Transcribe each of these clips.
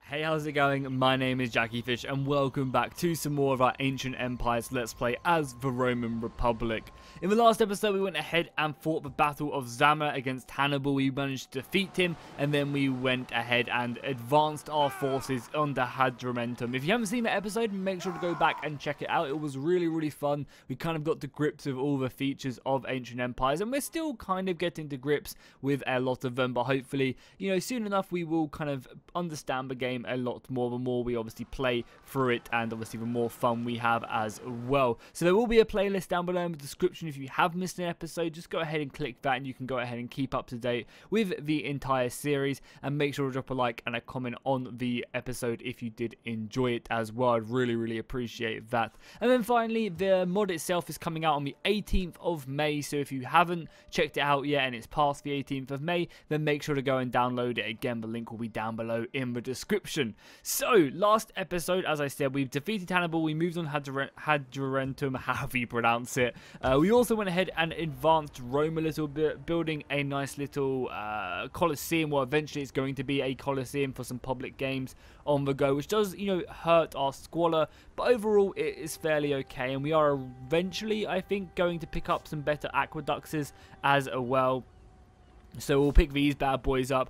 Hey, how's it going? My name is jackiefishhh and welcome back to some more of our Ancient Empires Let's Play as the Roman Republic. In the last episode we went ahead and fought the Battle of Zama against Hannibal. We managed to defeat him and then we went ahead and advanced our forces onto Hadrumetum. If you haven't seen that episode, make sure to go back and check it out. It was really fun. We kind of got to grips with all the features of Ancient Empires and we're still kind of getting to grips with a lot of them, but hopefully, you know, soon enough we will kind of understand the game a lot more the more we obviously play through it, and obviously the more fun we have as well. So there will be a playlist down below in the description. If you have missed an episode, just go ahead and click that and you can go ahead and keep up to date with the entire series, and make sure to drop a like and a comment on the episode if you did enjoy it as well. I'd really appreciate that. And then finally, the mod itself is coming out on the 18th of May, so if you haven't checked it out yet and it's past the 18th of May, then make sure to go and download it. Again, the link will be down below in the description. So, last episode, as I said, we've defeated Hannibal, we moved on Hadrumetum, however you pronounce it. We also went ahead and advanced Rome a little bit, building a nice little Colosseum, well, eventually it's going to be a Colosseum for some public games on the go, which does, you know, hurt our squalor, but overall it is fairly okay, and we are eventually, I think, going to pick up some better aqueducts as well. So we'll pick these bad boys up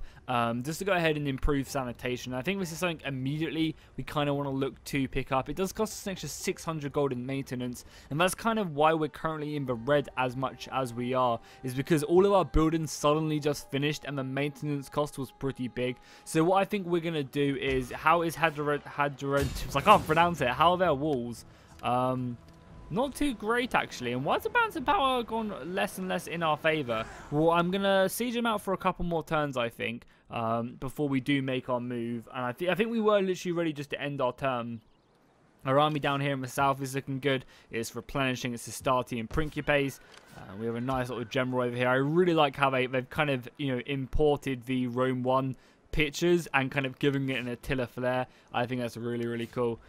just to go ahead and improve sanitation. I think this is something immediately we kind of want to look to pick up. It does cost us an extra 600 gold in maintenance, and that's kind of why we're currently in the red as much as we are, is because all of our buildings suddenly just finished and the maintenance cost was pretty big. So what I think we're going to do is, how is Hadrumetum, I can't pronounce it, how are their walls? Not too great, actually. And why has the balance of power gone less and less in our favour? Well, I'm going to siege them out for a couple more turns, I think, before we do make our move. And I think we were literally ready just to end our turn. Our army down here in the south is looking good. It's replenishing its Astarte and Principes. We have a nice little general over here. I really like how they've kind of, you know, imported the Rome 1 pictures and kind of giving it an Attila flair. I think that's really cool.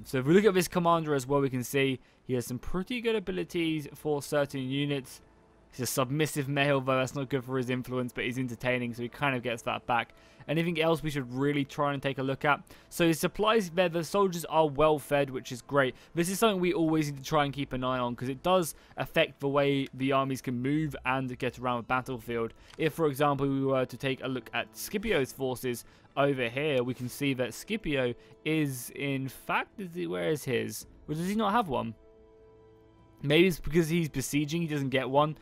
So if we look at this commander as well, we can see he has some pretty good abilities for certain units. He's a submissive male, though that's not good for his influence, but he's entertaining, so he kind of gets that back. Anything else we should really try and take a look at? So his supplies there, the soldiers are well fed, which is great. This is something we always need to try and keep an eye on, because it does affect the way the armies can move and get around the battlefield. If, for example, we were to take a look at Scipio's forces over here, we can see that Scipio is, in fact, where is his? Or does he not have one? Maybe it's because he's besieging, he doesn't get one.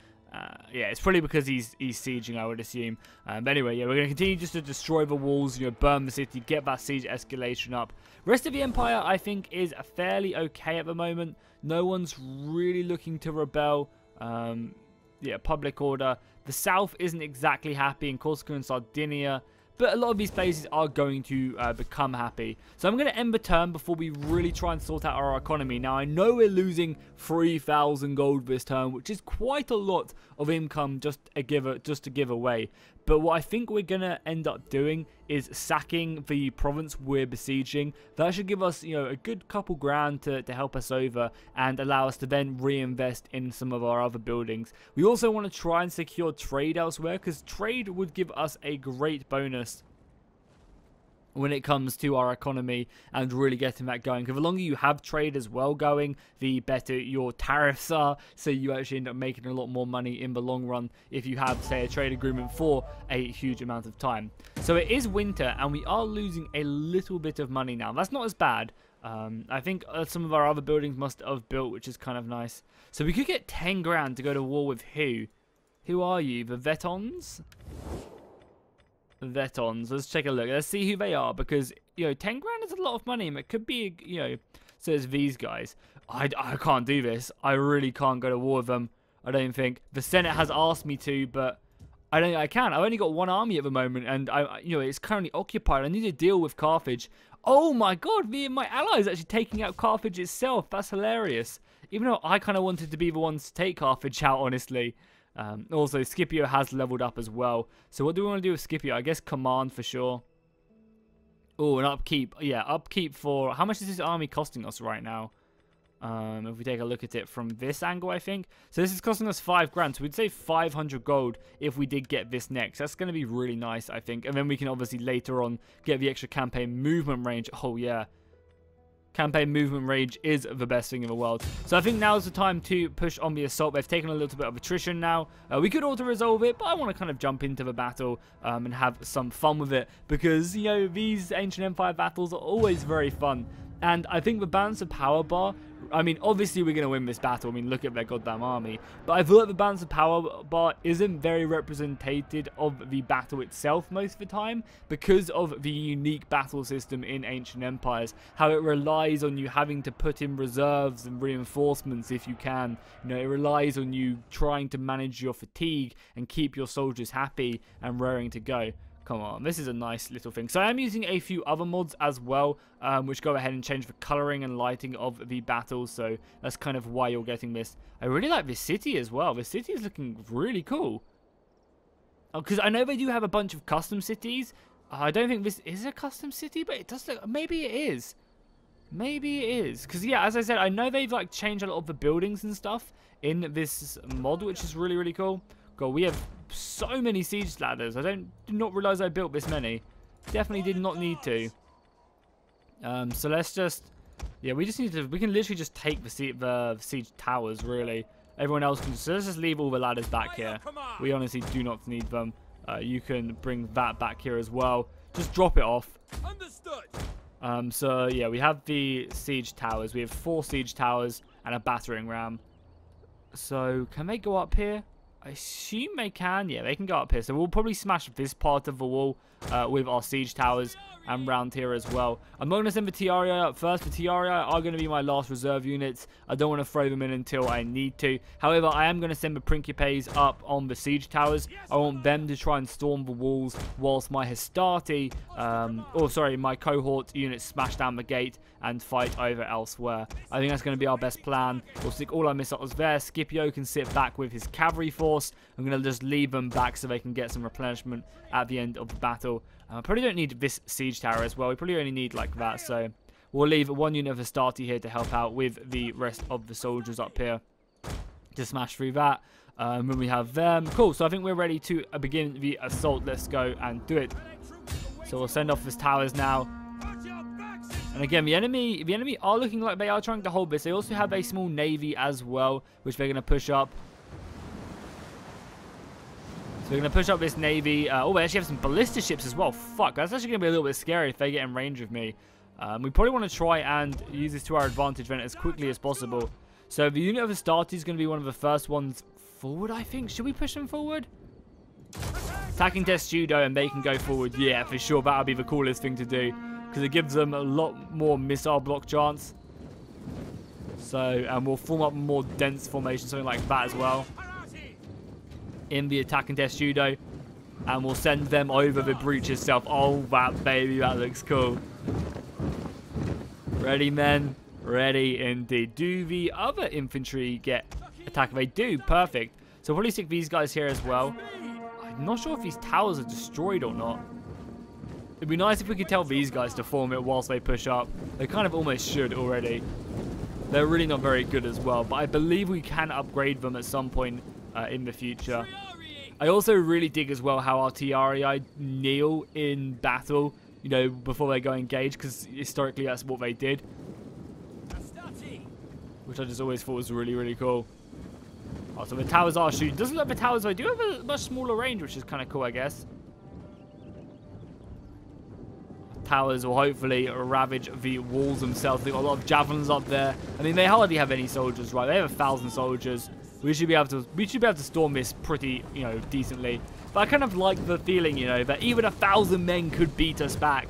Yeah, it's probably because he's sieging, I would assume. But anyway, yeah, we're going to continue just to destroy the walls, you know, burn the city, get that siege escalation up. The rest of the empire, I think, is fairly okay at the moment. No one's really looking to rebel. Yeah, public order. The south isn't exactly happy in Corsica and Sardinia, but a lot of these places are going to become happy. So I'm going to end the turn before we really try and sort out our economy. Now, I know we're losing 3,000 gold this turn, which is quite a lot of income just to give away. But what I think we're going to end up doing is sacking the province we're besieging. That should give us, you know, a good couple grand to help us over and allow us to then reinvest in some of our other buildings. We also want to try and secure trade elsewhere, because trade would give us a great bonus when it comes to our economy and really getting that going. Because the longer you have trade as well going, the better your tariffs are, so you actually end up making a lot more money in the long run if you have, say, a trade agreement for a huge amount of time. So it is winter and we are losing a little bit of money now. That's not as bad. I think some of our other buildings must have built, which is kind of nice. So we could get 10 grand to go to war with who? Who are you? The Vetons? Vetons. Let's take a look. Let's see who they are, because, you know, 10 grand is a lot of money, and it could be, you know, so it's these guys. I can't do this. I really can't go to war with them. I don't think. The Senate has asked me to, but I can't. I've only got one army at the moment, and you know, it's currently occupied. I need to deal with Carthage. Oh my god, me and my allies actually taking out Carthage itself. That's hilarious. Even though I kind of wanted to be the ones to take Carthage out, honestly. Also, Scipio has leveled up as well. So what do we want to do with Scipio? I guess command for sure. Oh, an upkeep. Yeah, upkeep for... How much is this army costing us right now? If we take a look at it from this angle, I think. So this is costing us 5 grand. So we'd say 500 gold if we did get this next. That's going to be really nice, I think. And then we can obviously later on get the extra campaign movement range. Oh, yeah. Campaign movement range is the best thing in the world. So I think now is the time to push on the assault. They've taken a little bit of attrition now. We could auto-resolve it, but I want to kind of jump into the battle and have some fun with it. Because, you know, these Ancient Empire battles are always very fun. And I think the balance of power bar, I mean, obviously we're going to win this battle. I mean, look at their goddamn army. But I feel like the balance of power bar isn't very representative of the battle itself most of the time because of the unique battle system in Ancient Empires. How it relies on you having to put in reserves and reinforcements if you can. You know, it relies on you trying to manage your fatigue and keep your soldiers happy and raring to go. Come on, this is a nice little thing. So I am using a few other mods as well, which go ahead and change the colouring and lighting of the battles. So that's kind of why you're getting this. I really like this city as well. This city is looking really cool. Oh, because I know they do have a bunch of custom cities. I don't think this is a custom city, but it does look... Maybe it is. Maybe it is. Because, yeah, as I said, I know they've like changed a lot of the buildings and stuff in this mod, which is really, really cool. God, we have so many siege ladders. I did not realize I built this many. Definitely did not need to. So let's just... Yeah, we just need to... We can literally just take the siege towers, really. Everyone else can... So let's just leave all the ladders back here. We honestly do not need them. You can bring that back here as well. Just drop it off. Understood. So, yeah, we have the siege towers. We have 4 siege towers and a battering ram. So, can they go up here? I assume they can. Yeah, they can go up here. So we'll probably smash this part of the wall with our siege towers and round here as well. I'm not going to send the Tiarii up first. The Tiarii are going to be my last reserve units. I don't want to throw them in until I need to. However, I am going to send the Principes up on the siege towers. I want them to try and storm the walls whilst my Hastati, my cohort units smash down the gate and fight over elsewhere. I think that's going to be our best plan. We'll stick all our missiles there. Scipio can sit back with his cavalry force. I'm going to just leave them back so they can get some replenishment at the end of the battle. I probably don't need this siege tower as well. We probably only need like that. So we'll leave 1 unit of Hastati here to help out with the rest of the soldiers up here to smash through that. When we have them. Cool. So I think we're ready to begin the assault. Let's go and do it. So we'll send off his towers now. And again, the enemy are looking like they are trying to hold this. They also have a small navy as well, which they're going to push up. So they're going to push up this navy. Oh, they actually have some ballista ships as well. Fuck, that's actually going to be a little bit scary if they get in range of me. We probably want to try and use this to our advantage then as quickly as possible. So the unit of Hastati is going to be one of the first ones forward, I think. Should we push them forward? Attacking test judo and they can go forward. Yeah, for sure. That would be the coolest thing to do, because it gives them a lot more missile block chance. So, and we'll form up a more dense formation, something like that as well, in the attack and test judo. And we'll send them over the breach itself. Oh, that baby, that looks cool. Ready, men? Ready indeed. Do the other infantry get attack? They do. Perfect. So we'll probably stick these guys here as well. I'm not sure if these towers are destroyed or not. It'd be nice if we could tell these guys to form it whilst they push up. They kind of almost should already. They're really not very good as well, but I believe we can upgrade them at some point in the future. I also really dig as well how our Tiarii kneel in battle, you know, before they go engage, because historically that's what they did. Which I just always thought was really, really cool. Oh, so the towers are shooting. Doesn't look like the towers, they do have a much smaller range, which is kind of cool, I guess. Towers will hopefully ravage the walls themselves. They've got a lot of javelins up there. I mean, they hardly have any soldiers, right? They have 1,000 soldiers. We should be able to storm this pretty, you know, decently. But I kind of like the feeling, you know, that even 1,000 men could beat us back.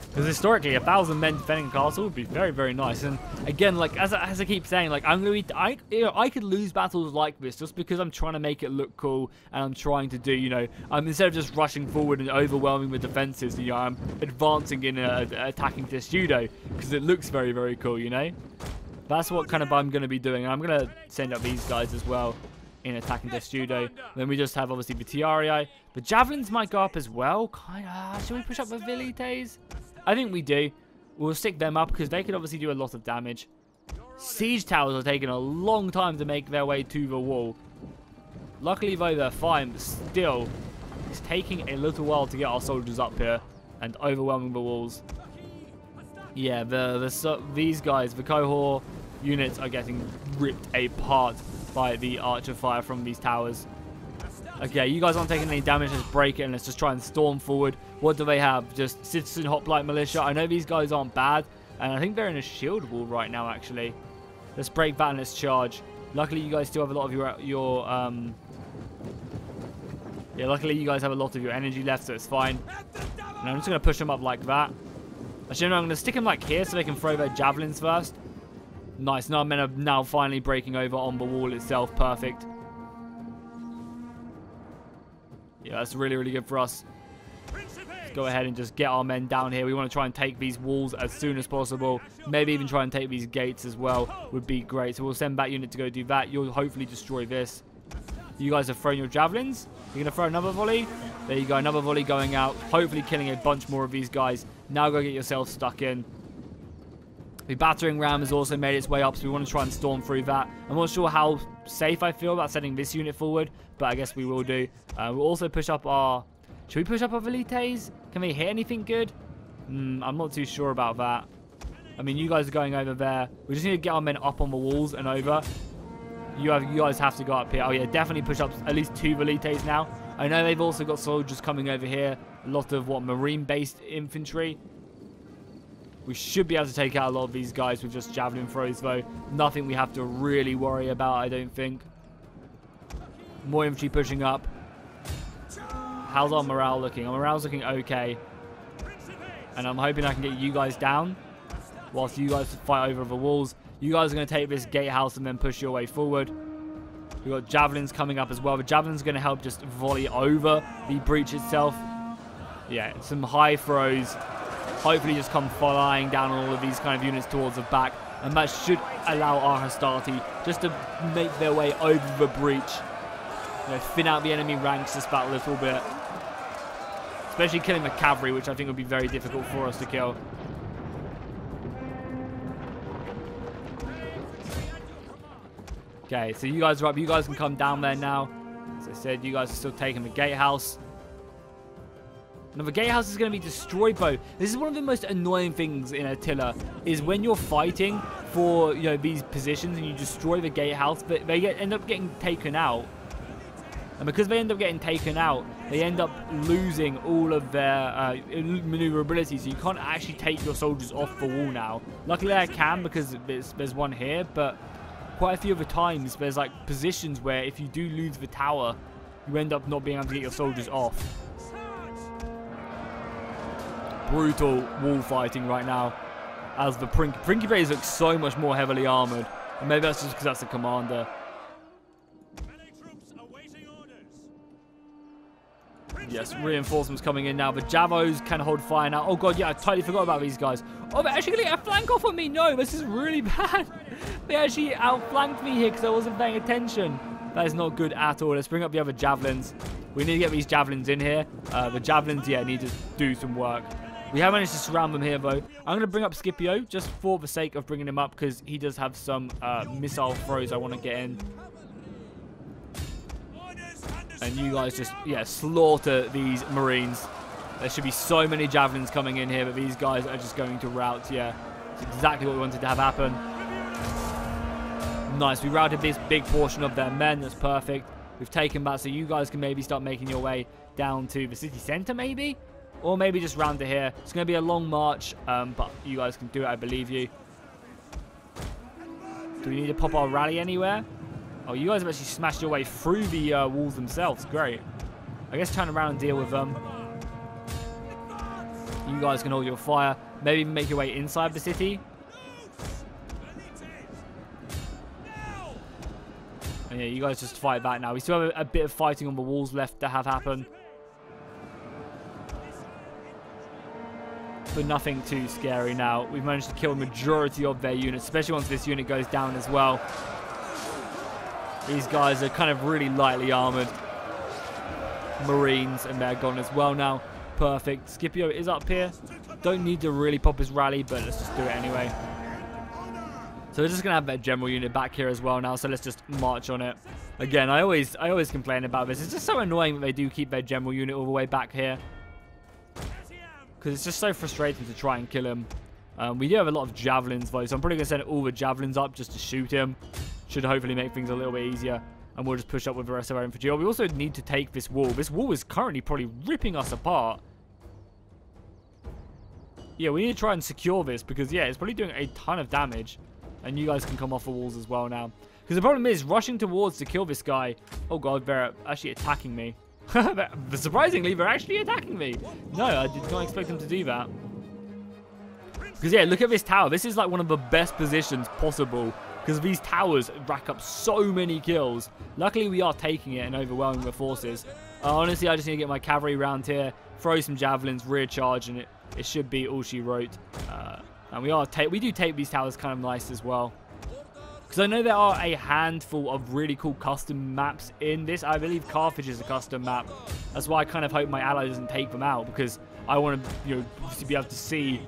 Because historically, 1,000 men defending a castle would be very, very nice. And again, like as I keep saying, like I could lose battles like this just because I'm trying to make it look cool, and I'm trying to do, you know, instead of just rushing forward and overwhelming the defenses, you know, I'm advancing in attacking this judo because it looks very, very cool, you know. That's what kind of I'm going to be doing. I'm going to send up these guys as well in attacking this judo. Then we just have obviously the Tiarii. The javelins might go up as well. Kind of. Should we push up the Velites? I think we do. We'll stick them up because they could obviously do a lot of damage. Siege towers are taking a long time to make their way to the wall. Luckily, though, they're fine, but still, it's taking a little while to get our soldiers up here and overwhelming the walls. Yeah, these guys, the cohort units, are getting ripped apart by the archer fire from these towers. Okay, you guys aren't taking any damage. Let's break it and let's just try and storm forward. What do they have? Just citizen hoplite militia. I know these guys aren't bad, and I think they're in a shield wall right now, actually. Let's break that and let's charge. Luckily, you guys still have a lot of yeah, luckily you guys have a lot of your energy left, so it's fine. And I'm just going to push them up like that. Actually, no, I'm going to stick them like here so they can throw their javelins first. Nice. Now men are now finally breaking over on the wall itself. Perfect. Yeah, that's really, really good for us. Let's go ahead and just get our men down here. We want to try and take these walls as soon as possible. Maybe even try and take these gates as well would be great. So we'll send that unit to go do that. You'll hopefully destroy this. You guys have thrown your javelins. You're going to throw another volley. There you go. Another volley going out. Hopefully killing a bunch more of these guys. Now go get yourself stuck in. The battering ram has also made its way up, so we want to try and storm through that. I'm not sure how safe I feel about sending this unit forward, but I guess we will do. We'll also push up our... Should we push up our velites? Can they hit anything good? I'm not too sure about that. I mean, you guys are going over there. We just need to get our men up on the walls and over. You guys have to go up here. Oh, yeah, definitely push up at least 2 velites now. I know they've also got soldiers coming over here. A lot of, marine-based infantry. We should be able to take out a lot of these guys with just javelin throws, though. Nothing we have to really worry about, I don't think. More infantry pushing up. How's our morale looking? Our morale's looking okay. And I'm hoping I can get you guys down whilst you guys fight over the walls. You guys are going to take this gatehouse and then push your way forward. We've got javelins coming up as well. The javelins are going to help just volley over the breach itself. Yeah, some high throws. Hopefully just come flying down on all of these kind of units towards the back. And that should allow our Hastati just to make their way over the breach. You know, thin out the enemy ranks just about a little bit. Especially killing the cavalry, which I think would be very difficult for us to kill. Okay, so you guys are up. You guys can come down there now. As I said, you guys are still taking the gatehouse. Now, the gatehouse is going to be destroyed, though. This is one of the most annoying things in Attila, is when you're fighting for, these positions and you destroy the gatehouse, but they end up getting taken out. And because they end up getting taken out, they end up losing all of their maneuverability, so you can't actually take your soldiers off the wall now. Luckily, I can because there's one here, but quite a few other times, there's positions where if you do lose the tower, you end up not being able to get your soldiers off. Brutal wall fighting right now, as the Principes look so much more heavily armored, and maybe that's just because that's the commander. Yes, reinforcements coming in now. The Javos can hold fire now. Oh god, yeah, I totally forgot about these guys. Oh, they're actually getting a flank off on me. No, this is really bad. They actually outflanked me here because I wasn't paying attention. That is not good at all. Let's bring up the other javelins. We need to get these javelins in here. The javelins, yeah, need to do some work. We have managed to surround them here, though. I'm going to bring up Scipio just for the sake of bringing him up because he does have some missile throws I want to get in. And you guys just, yeah, slaughter these Marines. There should be so many javelins coming in here, but these guys are just going to rout. Yeah, it's exactly what we wanted to have happen. Nice. We routed this big portion of their men. That's perfect. We've taken that, so you guys can maybe start making your way down to the city center, maybe? Or maybe just round to here. It's going to be a long march, but you guys can do it. I believe you. Do we need to pop our rally anywhere? Oh, you guys have actually smashed your way through the walls themselves. Great. I guess turn around and deal with them. You guys can hold your fire. Maybe even make your way inside the city. And yeah, you guys just fight back now. We still have a bit of fighting on the walls left to have happen. But nothing too scary now. We've managed to kill the majority of their units, especially once this unit goes down as well. These guys are kind of really lightly armored Marines, and they're gone as well now. Perfect. Scipio is up here. Don't need to really pop his rally, but let's just do it anyway. So we're just going to have that general unit back here as well now. So let's just march on it. Again, I always complain about this. It's just so annoying that they do keep their general unit all the way back here. Because it's just so frustrating to try and kill him. We do have a lot of javelins though. So I'm probably going to send all the javelins up just to shoot him. Should hopefully make things a little bit easier. And we'll just push up with the rest of our infantry. Oh, we also need to take this wall. This wall is currently probably ripping us apart. Yeah, we need to try and secure this. Because, yeah, it's probably doing a ton of damage. And you guys can come off the walls as well now. Because the problem is, rushing towards to kill this guy. Oh god, they're actually attacking me. Surprisingly, they're actually attacking me. No, I did not expect them to do that. Because yeah, look at this tower. This is like one of the best positions possible. Because these towers rack up so many kills. Luckily, we are taking it and overwhelming the forces. Honestly, I just need to get my cavalry around here. Throw some javelins, rear charge, and it should be all she wrote. And we do take these towers kind of nice as well. Because I know there are a handful of really cool custom maps in this. I believe Carthage is a custom map. That's why I kind of hope my ally doesn't take them out. Because I want to, you know, be able to see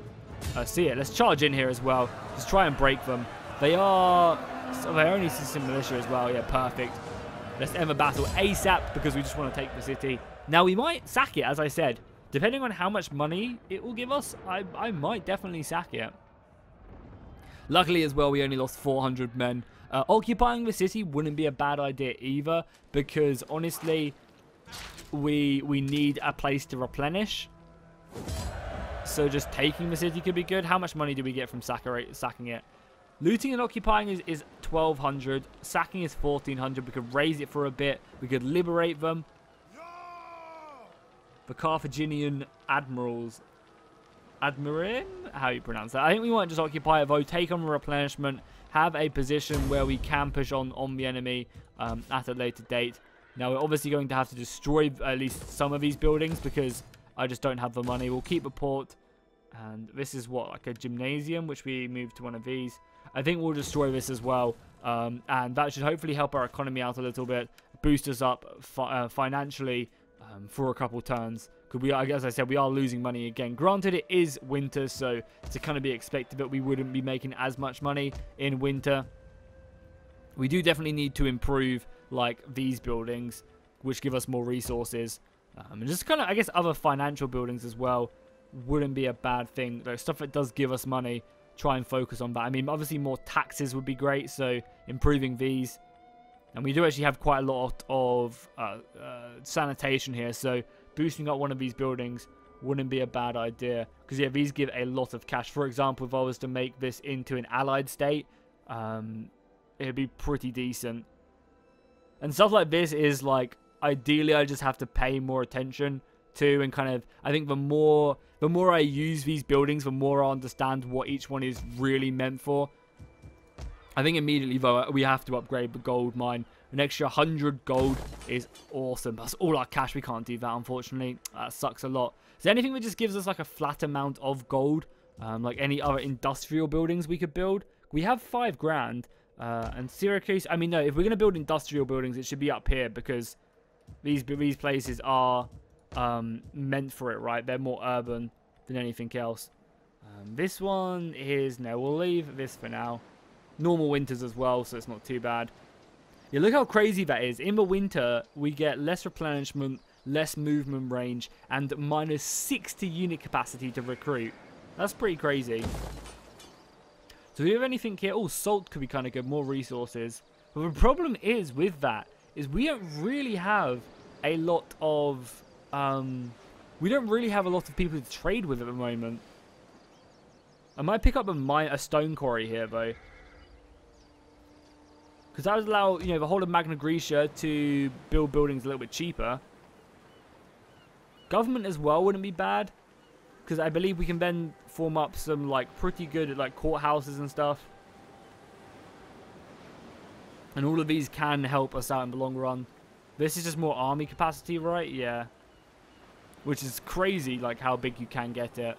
it. Let's charge in here as well. Just try and break them. They are... So they only system militia as well. Yeah, perfect. Let's end the battle ASAP because we just want to take the city. Now, we might sack it, as I said. Depending on how much money it will give us, I might definitely sack it. Luckily as well, we only lost 400 men. Occupying the city wouldn't be a bad idea either, because honestly, we need a place to replenish. So just taking the city could be good. How much money do we get from sacking it? Looting and occupying is 1,200. Sacking is 1,400. We could raise it for a bit. We could liberate them. The Carthaginian admirals. Admirin? How you pronounce that? I think we might just occupy it though. Take on replenishment. Have a position where we can push on the enemy at a later date. Now we're obviously going to have to destroy at least some of these buildings because I just don't have the money. We'll keep a port. And this is what, like a gymnasium, which we moved to one of these. I think we'll destroy this as well. And that should hopefully help our economy out a little bit. Boost us up financially. For a couple turns, because as I said, we are losing money again. Granted, it is winter, so to kind of be expected that we wouldn't be making as much money in winter. We do definitely need to improve like these buildings, which give us more resources, and just kind of, I guess, other financial buildings as well wouldn't be a bad thing. Like stuff that does give us money, try and focus on that. I mean, obviously more taxes would be great, so improving these. And we do actually have quite a lot of sanitation here, so boosting up one of these buildings wouldn't be a bad idea. Because, yeah, these give a lot of cash. For example, if I was to make this into an allied state, it'd be pretty decent. And stuff like this is, like, ideally I just have to pay more attention to. And kind of, I think the more I use these buildings, the more I understand what each one is really meant for. I think immediately, though, we have to upgrade the gold mine. An extra 100 gold is awesome. That's all our cash. We can't do that, unfortunately. That sucks a lot. Is there anything that just gives us, like, a flat amount of gold? Like any other industrial buildings we could build? We have 5 grand. And Syracuse... I mean, no, if we're going to build industrial buildings, it should be up here. Because these places are meant for it, right? They're more urban than anything else. This one is... No, we'll leave this for now. Normal winters as well, so it's not too bad. Yeah, look how crazy that is. In the winter, we get less replenishment, less movement range, and minus 60 unit capacity to recruit. That's pretty crazy. So do we have anything here? Oh, salt could be kind of good, more resources. But the problem is with that, is we don't really have a lot of... we don't really have a lot of people to trade with at the moment. I might pick up a stone quarry here, though. Because that would allow, you know, the whole of Magna Graecia to build buildings a little bit cheaper. Government as well wouldn't be bad. Because I believe we can then form up some, like, pretty good, like, courthouses and stuff. And all of these can help us out in the long run. This is just more army capacity, right? Yeah. Which is crazy, like, how big you can get it.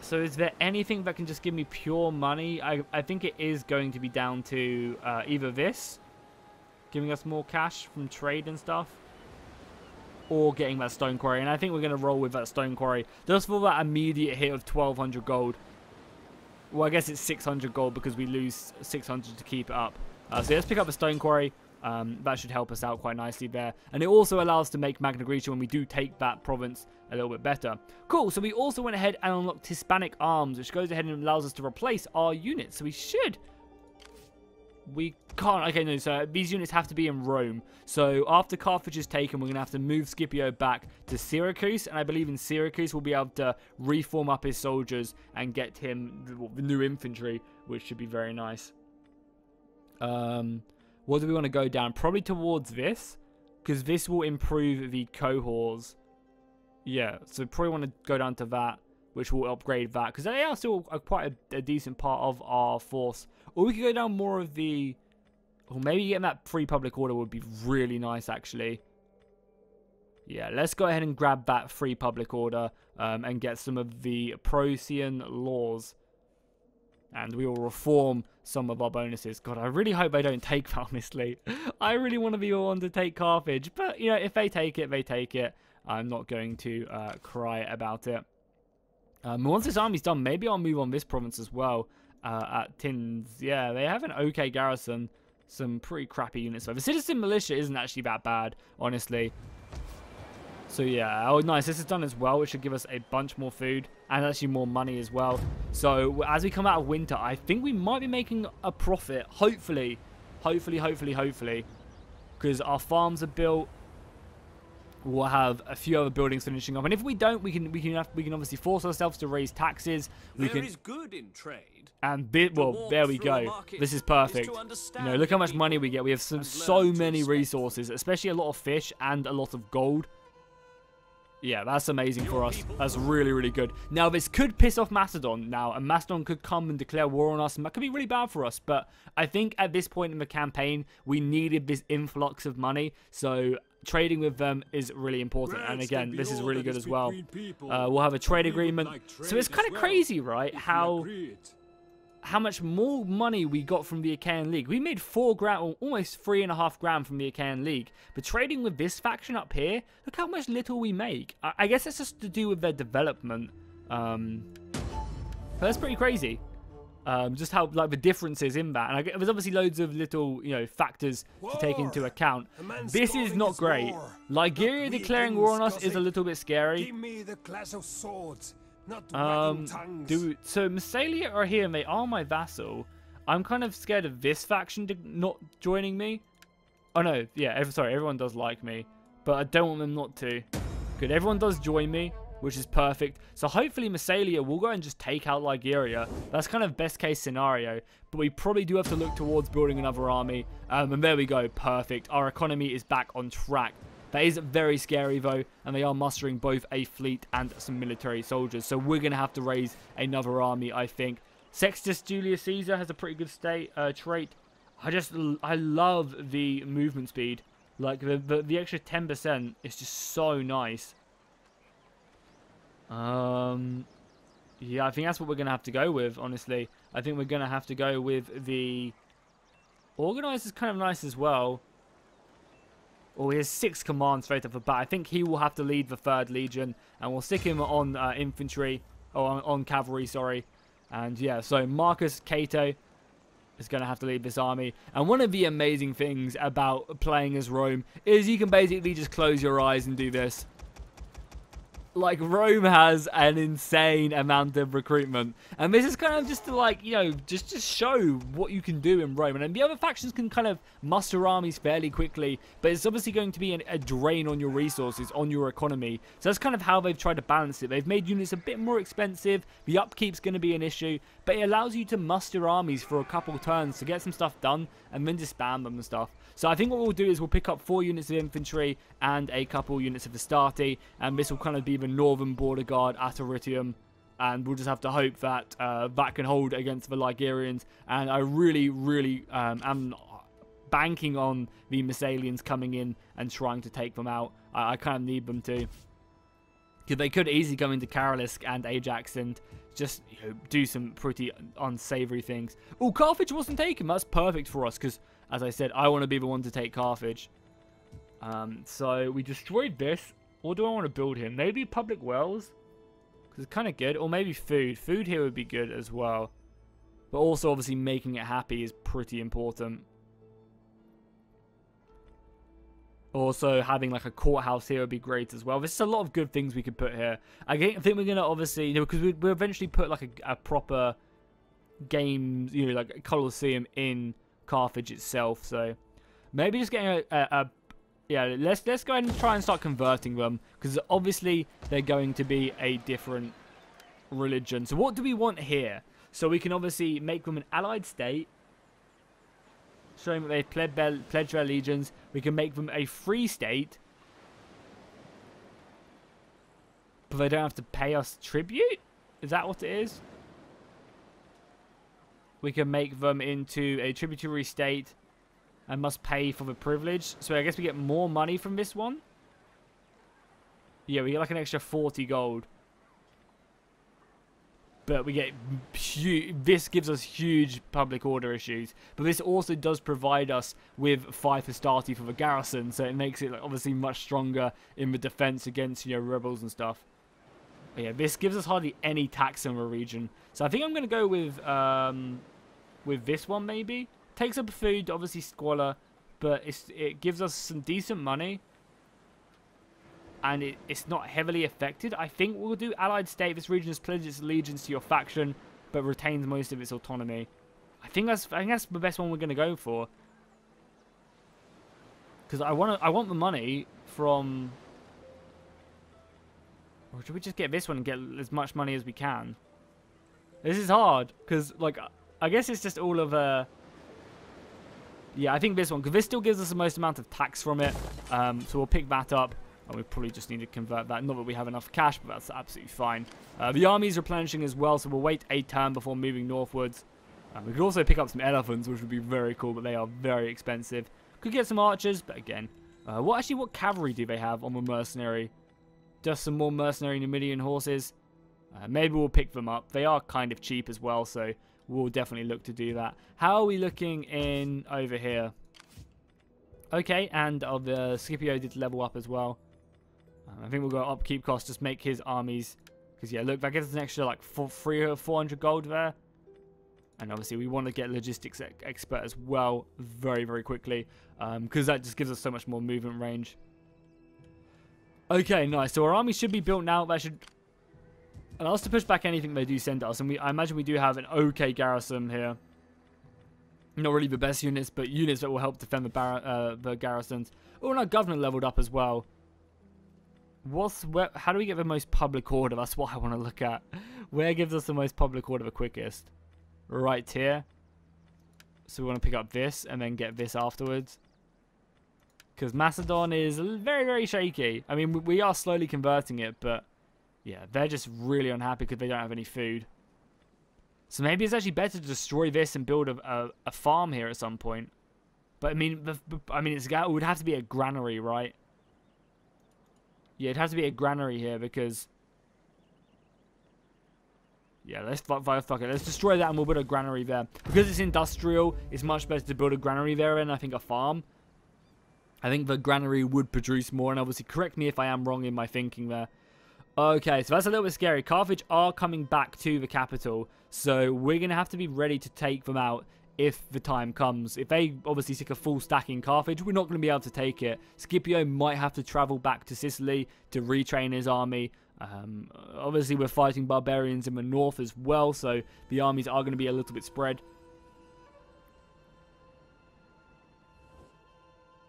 So is there anything that can just give me pure money? I think it is going to be down to either this, giving us more cash from trade and stuff, or getting that stone quarry. And I think we're going to roll with that stone quarry, just for that immediate hit of 1,200 gold. Well, I guess it's 600 gold because we lose 600 to keep it up. So let's pick up a stone quarry. That should help us out quite nicely there. And it also allows us to make Magna Graecia when we do take that province a little bit better. Cool, so we also went ahead and unlocked Hispanic Arms, which goes ahead and allows us to replace our units. So we should... We can't... Okay, no, so these units have to be in Rome. So after Carthage is taken, we're going to have to move Scipio back to Syracuse. And I believe in Syracuse, we'll be able to reform up his soldiers and get him the new infantry, which should be very nice. What do we want to go down? Probably towards this, because this will improve the cohorts. Yeah, so probably want to go down to that, which will upgrade that, because they are still quite a decent part of our force. Or we could go down more of the... Or maybe getting that free public order would be really nice, actually. Yeah, let's go ahead and grab that free public order and get some of the Procyon laws. And we will reform some of our bonuses. God, I really hope they don't take that, honestly. I really want to be the one to take Carthage. But, you know, if they take it, they take it. I'm not going to cry about it. Once this army's done, maybe I'll move on this province as well. At Tins. Yeah, they have an okay garrison. Some pretty crappy units. So the citizen militia isn't actually that bad, honestly. So yeah, oh nice, this is done as well, which should give us a bunch more food and actually more money as well. So as we come out of winter, I think we might be making a profit, hopefully, because our farms are built. We'll have a few other buildings finishing up, and if we don't, we can obviously force ourselves to raise taxes. There is good in trade. And well, there we go. This is perfect. You know, look how much money we get. We have so many resources, especially a lot of fish and a lot of gold. Yeah, that's amazing for us. That's really, really good. Now, this could piss off Macedon now, and Macedon could come and declare war on us, and that could be really bad for us. But I think at this point in the campaign, we needed this influx of money, so trading with them is really important. And again, this is really good as well. We'll have a trade agreement. So it's kind of crazy, right, how much more money we got from the Achaean League. We made 4 grand, or almost 3.5 grand from the Achaean League. But trading with this faction up here, look how much little we make. I guess it's just to do with their development. But that's pretty crazy. Just how, like, the differences in that. And there's obviously loads of little, you know, factors to take into account. This is not great. Liberia declaring war on us is a little bit scary. Give me the clash of swords. So Massalia are here and they are my vassal. I'm kind of scared of this faction not joining me. Oh no, yeah, sorry, everyone does like me, but I don't want them not to. Good, everyone does join me, which is perfect. So hopefully Massalia will go and just take out Liberia. That's kind of best case scenario, but we probably do have to look towards building another army. And there we go, perfect. Our economy is back on track. That is very scary though, and they are mustering both a fleet and some military soldiers. So we're going to have to raise another army, I think. Sextus Julius Caesar has a pretty good trait. I love the movement speed. Like the extra 10% is just so nice. Yeah, I think that's what we're going to have to go with, honestly. I think we're going to have to go with the... Organized is kind of nice as well. Oh, he has 6 commands straight off the bat. I think he will have to lead the 3rd Legion. And we'll stick him on infantry. Or on cavalry, sorry. And yeah, so Marcus Cato is going to have to lead this army. And one of the amazing things about playing as Rome is you can basically just close your eyes and do this. Like, Rome has an insane amount of recruitment. And this is kind of just to, like, you know, just show what you can do in Rome. And then the other factions can kind of muster armies fairly quickly. But it's obviously going to be a drain on your resources, on your economy. So that's kind of how they've tried to balance it. They've made units a bit more expensive. The upkeep's going to be an issue. But it allows you to muster armies for a couple turns to get some stuff done. And then disband them and stuff. So I think what we'll do is we'll pick up 4 units of infantry and a couple units of Astarte. And this will kind of be the northern border guard at Arretium. And we'll just have to hope that that can hold against the Ligurians. And I really, really am banking on the Massalians coming in and trying to take them out. I kind of need them to. Because they could easily go into Karolisk and Ajax and just, you know, do some pretty unsavory things. Oh, Carthage wasn't taken. That's perfect for us because, as I said, I want to be the one to take Carthage. So we destroyed this. What do I want to build here? Maybe public wells? Because it's kind of good. Or maybe food. Food here would be good as well. But also, obviously, making it happy is pretty important. Also, having like a courthouse here would be great as well. There's a lot of good things we could put here. I think we're going to obviously, because we'll eventually put like a proper game, like a Colosseum in Carthage itself. So maybe just getting yeah, let's go ahead and try and start converting them, because obviously they're going to be a different religion. So what do we want here? So we can obviously make them an allied state, showing that they've pledged their allegiance. We can make them a free state, but they don't have to pay us tribute? Is that what it is? We can make them into a tributary state and must pay for the privilege. So I guess we get more money from this one. Yeah, we get like an extra 40 gold. But we get this gives us huge public order issues. But this also does provide us with 5 Hastati for the garrison. So it makes it like, obviously much stronger in the defense against, rebels and stuff. But yeah, this gives us hardly any tax in the region. So I think I'm going to go with this one maybe. Takes up food, obviously squalor, but it gives us some decent money. And it's not heavily affected. I think we'll do allied state. This region has pledged its allegiance to your faction, but retains most of its autonomy. I think that's the best one we're going to go for. Because I want the money from... Or should we just get this one and get as much money as we can? This is hard, because, like, I guess it's just all of... Yeah, I think this one, because this still gives us the most amount of tax from it. So we'll pick that up. And we probably just need to convert that. Not that we have enough cash, but that's absolutely fine. The army's replenishing as well, so we'll wait a turn before moving northwards. We could also pick up some elephants, which would be very cool, but they are very expensive. Could get some archers, but again... what cavalry do they have on the mercenary? Just some more mercenary Numidian horses. Maybe we'll pick them up. They are kind of cheap as well, so we'll definitely look to do that. How are we looking in over here? Okay, and the Scipio did level up as well. I think we'll go upkeep cost, just make his armies. Because, yeah, look, that gives us an extra, like, 300 or 400 gold there. And, obviously, we want to get logistics expert as well very, very quickly. Because that just gives us so much more movement range. Okay, nice. So, our army should be built now. That should allow us to push back anything they do send us. And I imagine we do have an okay garrison here. Not really the best units, but units that will help defend the garrisons. Oh, and our governor leveled up as well. How do we get the most public order? That's what I want to look at. Where gives us the most public order the quickest? Right here. So we want to pick up this and then get this afterwards. Because Macedon is very, very shaky. I mean, we are slowly converting it, but yeah, they're just really unhappy because they don't have any food. So maybe it's actually better to destroy this and build a farm here at some point. But I mean, it would have to be a granary, right? Yeah, it'd have to be a granary here because... Yeah, let's fuck it. Let's destroy that and we'll build a granary there. Because it's industrial, it's much better to build a granary there and I think a farm. I think the granary would produce more, and obviously correct me if I am wrong in my thinking there. Okay, so that's a little bit scary. Carthage are coming back to the capital, so we're going to have to be ready to take them out if the time comes. If they obviously stick a full stack in Carthage, we're not going to be able to take it. Scipio might have to travel back to Sicily to retrain his army. Obviously, we're fighting barbarians in the north as well, so the armies are going to be a little bit spread.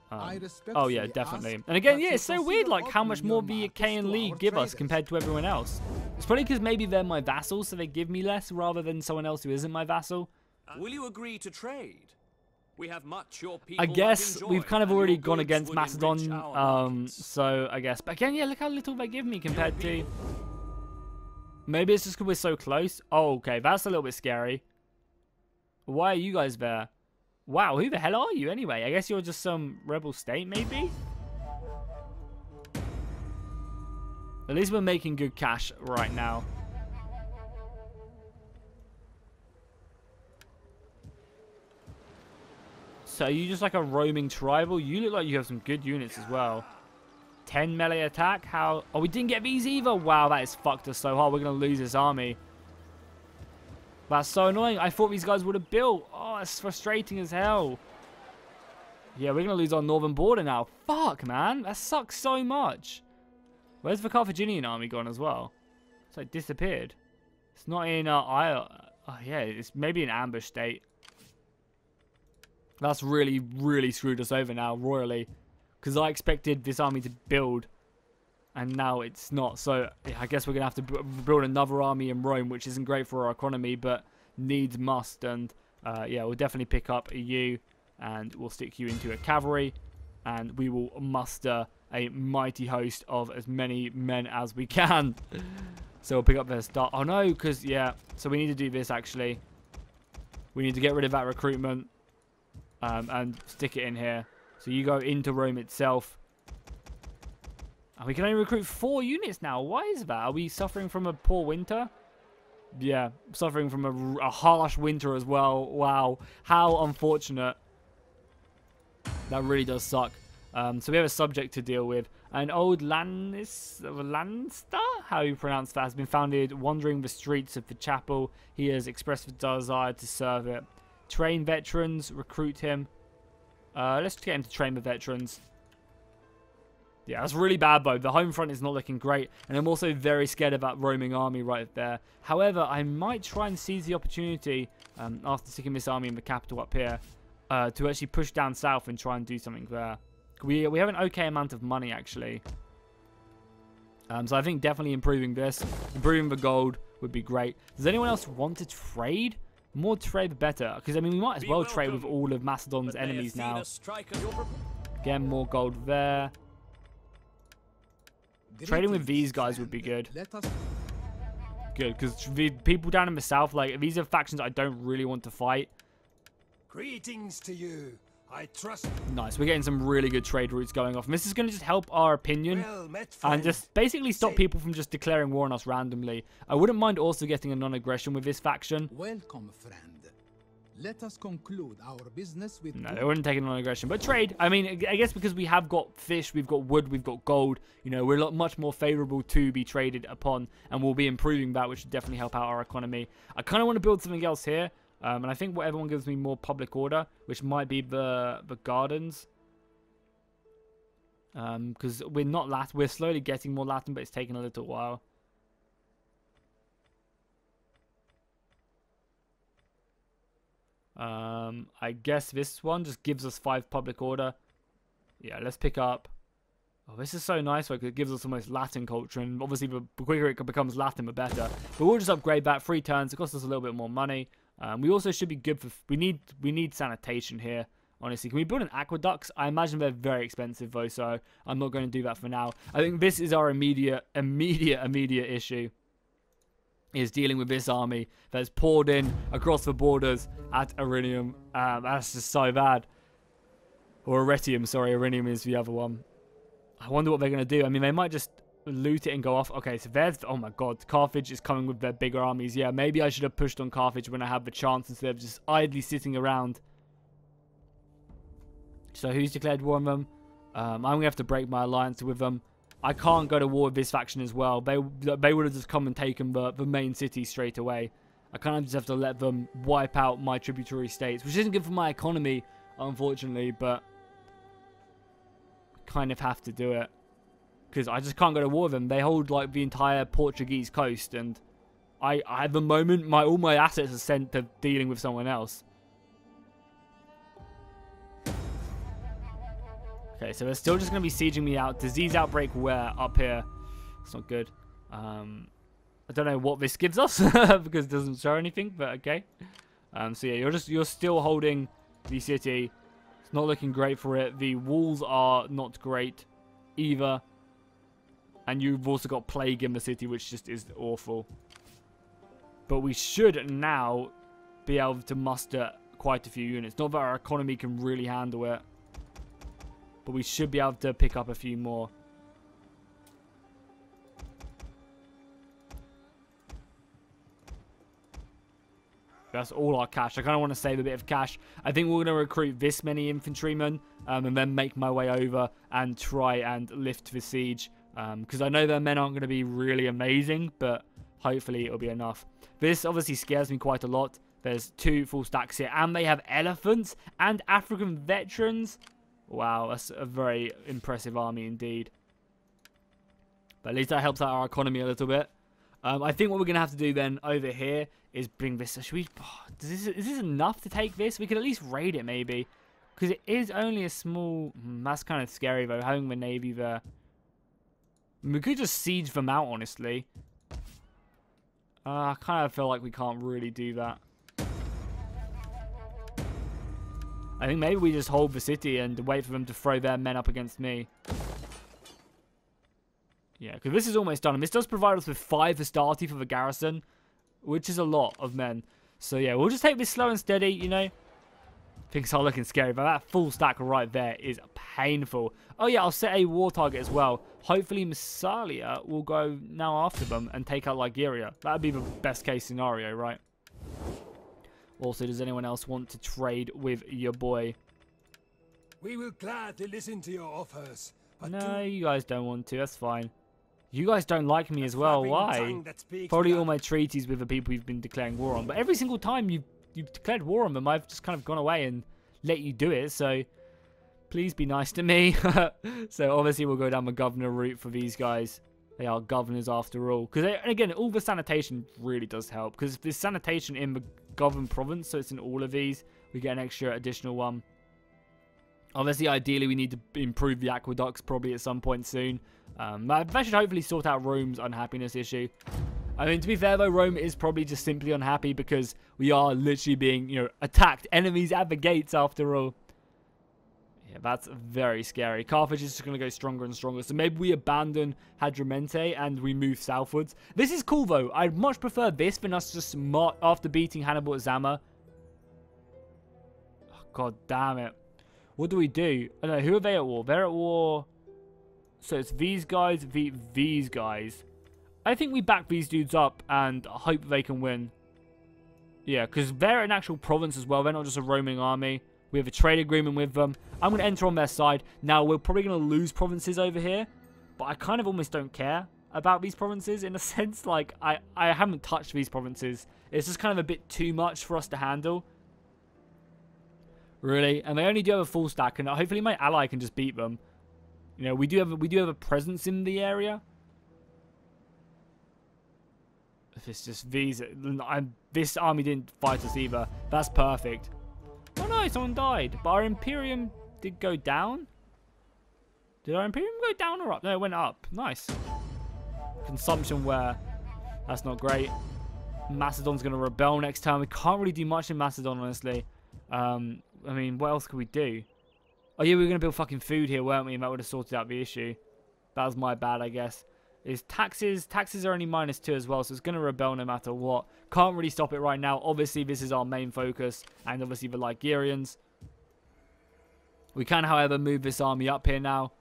Oh yeah, definitely. And again, yeah, it's so weird, like how much more the Achaean League give us compared to everyone else. It's probably because maybe they're my vassals, so they give me less rather than someone else who isn't my vassal. Will you agree to trade? We have much your people. I guess we've kind of already gone against Macedon, so I guess. But again, yeah, look how little they give me compared to... Maybe it's just because we're so close. Oh, okay, that's a little bit scary. Why are you guys there? Wow, who the hell are you anyway? I guess you're just some rebel state, maybe? At least we're making good cash right now. So are you just like a roaming tribal? You look like you have some good units as well. 10 melee attack? How? Oh, we didn't get these either. Wow, that has fucked us so hard. We're going to lose this army. That's so annoying. I thought these guys would have built. Oh, it's frustrating as hell. Yeah, we're going to lose our northern border now. Fuck, man. That sucks so much. Where's the Carthaginian army gone as well? It's like disappeared. It's not in oh yeah, it's maybe an ambush state. That's really, really screwed us over now, royally. Because I expected this army to build. And now it's not. So I guess we're going to have to build another army in Rome, which isn't great for our economy, but needs must. And yeah, we'll definitely pick up a U. And we'll stick you into a cavalry. And we will muster a mighty host of as many men as we can. So we'll pick up their start. Oh no, because, yeah. So we need to do this, actually. We need to get rid of that recruitment. And stick it in here. So you go into Rome itself. And we can only recruit 4 units now. Why is that? Are we suffering from a poor winter? Yeah, suffering from a harsh winter as well. Wow. How unfortunate. That really does suck. So we have a subject to deal with. An old Lannister, how you pronounce that, has been founded wandering the streets of the chapel. He has expressed the desire to serve it. Train veterans, recruit him. Let's get him to train the veterans. Yeah, that's really bad, though. The home front is not looking great. And I'm also very scared of that roaming army right there. However, I might try and seize the opportunity, after sticking this army in the capital up here, to actually push down south and try and do something there. We have an okay amount of money, actually. So I think definitely improving this, improving the gold would be great. Does anyone else want to trade? More trade, the better. Because, I mean, we might as well trade with all of Macedon's enemies now. Get more gold there. Trading with these guys would be good. Good, because the people down in the south, like, these are factions I don't really want to fight. Greetings to you. I trust. Nice, we're getting some really good trade routes going off. And this is going to just help our opinion. Well met, and just basically stop people from just declaring war on us randomly. I wouldn't mind also getting a non-aggression with this faction. Welcome, friend. Let us conclude our business with... No, they wouldn't take a non-aggression. But trade, I mean, I guess because we have got fish, we've got wood, we've got gold. You know, we're much more favorable to be traded upon. And we'll be improving that, which would definitely help out our economy. I kind of want to build something else here. And I think what everyone gives me more public order, which might be the gardens. Because we're slowly getting more Latin, but it's taking a little while. I guess this one just gives us 5 public order. Yeah, let's pick up. Oh, this is so nice because it gives us almost Latin culture, and obviously the quicker it becomes Latin, the better. But we'll just upgrade that. 3 turns. It costs us a little bit more money. We also should be good for... We need sanitation here, honestly. Can we build an aqueducts? I imagine they're very expensive, though, so I'm not going to do that for now. I think this is our immediate issue, is dealing with this army that's poured in across the borders at Irinium. That's just so bad. Or Arretium, sorry. Irinium is the other one. I wonder what they're going to do. I mean, they might just loot it and go off. Okay, so there's... Oh my god, Carthage is coming with their bigger armies. Yeah, maybe I should have pushed on Carthage when I had the chance instead of just idly sitting around. So who's declared war on them? I'm going to have to break my alliance with them. I can't go to war with this faction as well. They would have just come and taken the main city straight away. I kind of just have to let them wipe out my tributary states, which isn't good for my economy, unfortunately, but kind of have to do it. Because I just can't go to war with them. They hold, like, the entire Portuguese coast, and I at the moment, all my assets are sent to dealing with someone else. Okay, so they're still just going to be sieging me out. Disease outbreak where? Up here. It's not good. I don't know what this gives us because it doesn't show anything, but okay. So yeah, you're still holding the city. It's not looking great for it. The walls are not great either. And you've also got plague in the city, which just is awful. But we should now be able to muster quite a few units. Not that our economy can really handle it, but we should be able to pick up a few more. That's all our cash. I kind of want to save a bit of cash. I think we're going to recruit this many infantrymen and then make my way over and try and lift the siege. Because I know their men aren't going to be really amazing, but Hopefully it'll be enough. This obviously scares me quite a lot. There's 2 full stacks here. And they have elephants and African veterans. Wow, that's a very impressive army indeed. But at least that helps out our economy a little bit. I think what we're going to have to do then over here is bring this. Should we? Is this enough to take this? We could at least raid it maybe. Because it is only a small... That's kind of scary though, having the navy there. We could just siege them out, honestly. I kind of feel like we can't really do that. I think maybe we just hold the city and wait for them to throw their men up against me. Yeah, because this is almost done. And this does provide us with 5 Astarte for the garrison, which is a lot of men. So yeah, we'll just take this slow and steady, you know. Things are looking scary, but that full stack right there is painful. Oh yeah, I'll set a war target as well. Hopefully Massalia will go now after them and take out Ligeria. That would be the best case scenario, right? Also, does anyone else want to trade with your boy? We will gladly listen to your offers. But No, you guys don't want to. That's fine. You guys don't like me as well. Why? Probably all my treaties with the people you've been declaring war on. But every single time you've declared war on them, I've just kind of gone away and let you do it. So please be nice to me. So obviously we'll go down the governor route for these guys. They are governors after all. Because again, all the sanitation really does help. Because if there's sanitation in the governed province, so it's in all of these, we get an extra additional one. Obviously, ideally, we need to improve the aqueducts probably at some point soon. That should hopefully sort out Rome's unhappiness issue. I mean, to be fair, though, Rome is probably just simply unhappy because we are literally being, you know, attacked. Enemies at the gates, after all. Yeah, that's very scary. Carthage is just going to go stronger and stronger. So maybe we abandon Hadramante and we move southwards. This is cool, though. I'd much prefer this than us just after beating Hannibal at Zama. Oh, God damn it. What do we do? I don't know. Who are they at war? They're at war. So it's these guys, these guys. I think we back these dudes up and hope they can win. Yeah, because they're an actual province as well. They're not just a roaming army. We have a trade agreement with them. I'm going to enter on their side. Now, we're probably going to lose provinces over here. But I kind of almost don't care about these provinces. In a sense, like, I haven't touched these provinces. It's just kind of a bit too much for us to handle. Really. And they only do have a full stack. And hopefully my ally can just beat them. You know, we do have a presence in the area. If it's just these... this army didn't fight us either. That's perfect. Oh no, someone died. But our Imperium did go down. Did our Imperium go down or up? No, it went up. Nice. Consumption where? That's not great. Macedon's going to rebel next time. We can't really do much in Macedon, honestly. I mean, what else could we do? Oh yeah, we were going to build fucking food here, weren't we? And that would have sorted out the issue. That was my bad, I guess. Is taxes. Taxes are only -2 as well, so it's going to rebel no matter what. Can't really stop it right now. Obviously, this is our main focus, and obviously the Ligurians. We can, however, move this army up here now.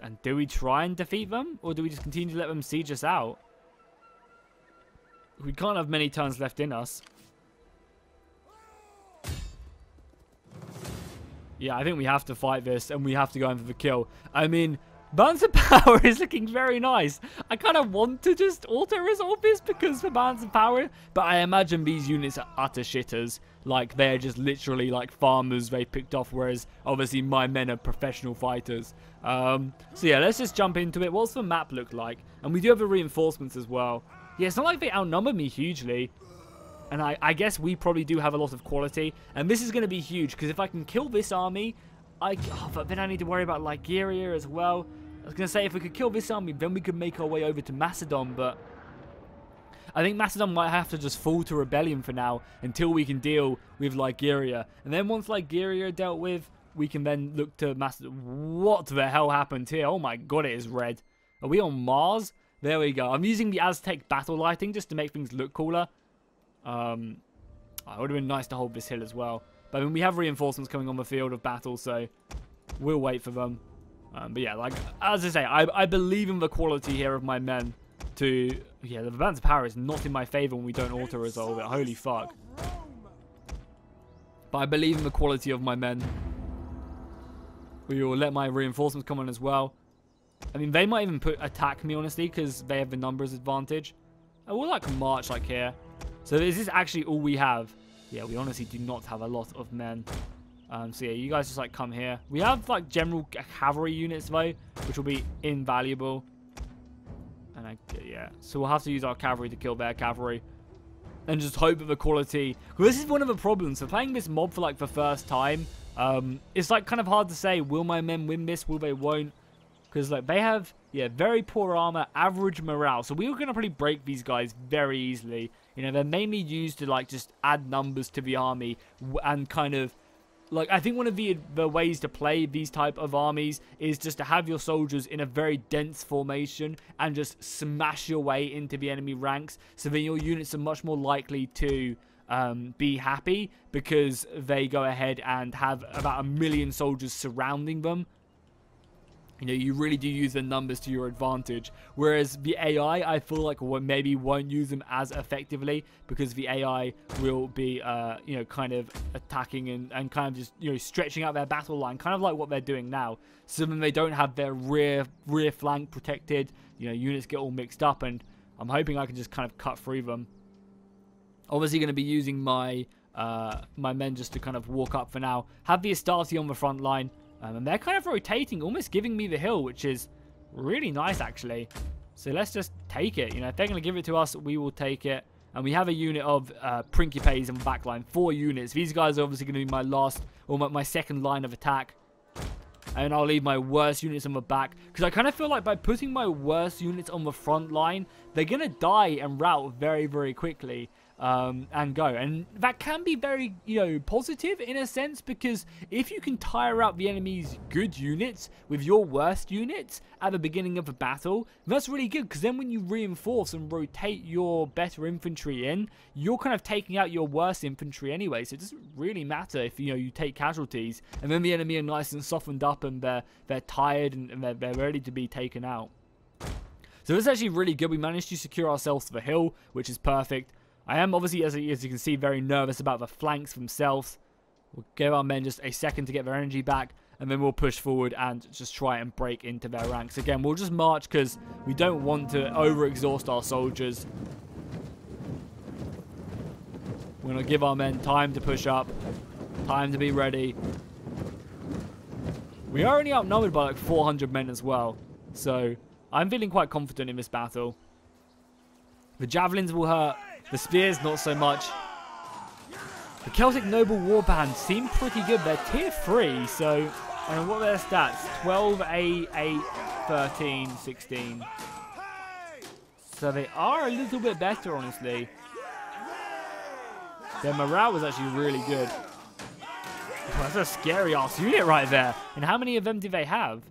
And do we try and defeat them, or do we just continue to let them siege us out? We can't have many turns left in us. Yeah, I think we have to fight this, and we have to go in for the kill. I mean... Balance of Power is looking very nice. I kind of want to just auto-resolve this because for Balance of Power, but I imagine these units are utter shitters. Like, they're just literally like farmers they picked off, whereas obviously my men are professional fighters. So yeah, let's just jump into it. What's the map look like? And we do have the reinforcements as well. Yeah, it's not like they outnumber me hugely. And I guess we probably do have a lot of quality. And this is going to be huge because if I can kill this army... but then I need to worry about Ligeria as well. I was going to say, if we could kill this army, then we could make our way over to Macedon, but I think Macedon might have to just fall to rebellion for now until we can deal with Ligeria. And then once Ligeria dealt with, we can then look to Macedon. What the hell happened here? Oh my god, it is red. Are we on Mars? There we go. I'm using the Aztec battle lighting just to make things look cooler. It would have been nice to hold this hill as well. But I mean, we have reinforcements coming on the field of battle, so we'll wait for them. But yeah, like, as I say, I believe in the quality here of my men to... Yeah, the Balance of Power is not in my favor when we don't auto-resolve it. Holy fuck. But I believe in the quality of my men. We will let my reinforcements come on as well. I mean, they might even attack me, honestly, because they have the numbers advantage. we'll like march like here. So is this actually all we have? Yeah, we honestly do not have a lot of men. So yeah, you guys just like come here. We have like general cavalry units though, which will be invaluable. And yeah, so we'll have to use our cavalry to kill their cavalry. And just hope that the quality... Well, this is one of the problems. For playing this mob for like the first time, it's like kind of hard to say, will my men win this? Will they won't? Because like they have, yeah, very poor armor, average morale. So we were going to probably break these guys very easily. You know, they're mainly used to like just add numbers to the army and kind of... Like, I think one of the ways to play these type of armies is just to have your soldiers in a very dense formation and just smash your way into the enemy ranks. So then your units are much more likely to be happy because they go ahead and have about 1 million soldiers surrounding them. You know, you really do use the numbers to your advantage. Whereas the AI, I feel like maybe won't use them as effectively because the AI will be, you know, kind of attacking and kind of just, you know, stretching out their battle line, kind of like what they're doing now. So then they don't have their rear flank protected. You know, units get all mixed up, and I'm hoping I can just kind of cut through them. Obviously, going to be using my my men just to kind of walk up for now. Have the Astarte on the front line. And they're kind of rotating, almost giving me the hill, which is really nice, actually. So let's just take it. You know, if they're going to give it to us, we will take it. And we have a unit of Principes in the back line. 4 units. These guys are obviously going to be my last, or my second line of attack. And I'll leave my worst units on the back. Because I kind of feel like by putting my worst units on the front line, they're going to die and rout very, very quickly. And go. And that can be very, you know, positive in a sense, because if you can tire out the enemy's good units with your worst units at the beginning of a battle, that's really good, because then when you reinforce and rotate your better infantry in, you're kind of taking out your worst infantry anyway, so it doesn't really matter if, you know, you take casualties, and then the enemy are nice and softened up and they're tired and they're ready to be taken out. So this is actually really good. We managed to secure ourselves the hill, which is perfect. I am obviously, as you can see, very nervous about the flanks themselves. We'll give our men just a second to get their energy back, and then we'll push forward and just try and break into their ranks. Again, we'll just march because we don't want to overexhaust our soldiers. We're going to give our men time to push up, time to be ready. We are only outnumbered by like 400 men as well, so I'm feeling quite confident in this battle. The javelins will hurt. The spears, not so much. The Celtic Noble Warband seem pretty good. They're tier 3, so... And what are their stats? 12, 8, 8, 13, 16. So they are a little bit better, honestly. Their morale was actually really good. Oh, that's a scary-ass unit right there. And how many of them do they have?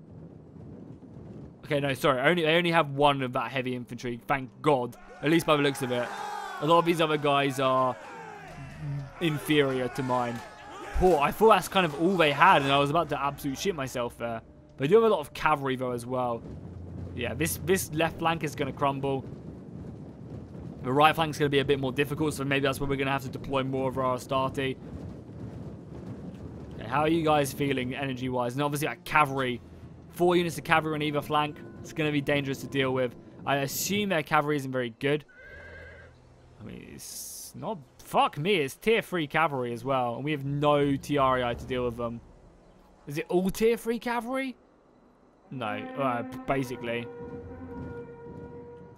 Okay, no, sorry. They only have 1 of that heavy infantry. Thank God. At least by the looks of it. A lot of these other guys are inferior to mine. Oh, I thought that's kind of all they had, and I was about to absolutely shit myself there. They do have a lot of cavalry, though, as well. Yeah, this left flank is going to crumble. The right flank is going to be a bit more difficult, so maybe that's where we're going to have to deploy more of our Astarte. Okay, how are you guys feeling energy-wise? And obviously, like, cavalry. 4 units of cavalry on either flank. It's going to be dangerous to deal with. I assume their cavalry isn't very good. I mean, it's not... Fuck me, it's tier 3 cavalry as well. And we have no TRI to deal with them. Is it all tier 3 cavalry? No, basically.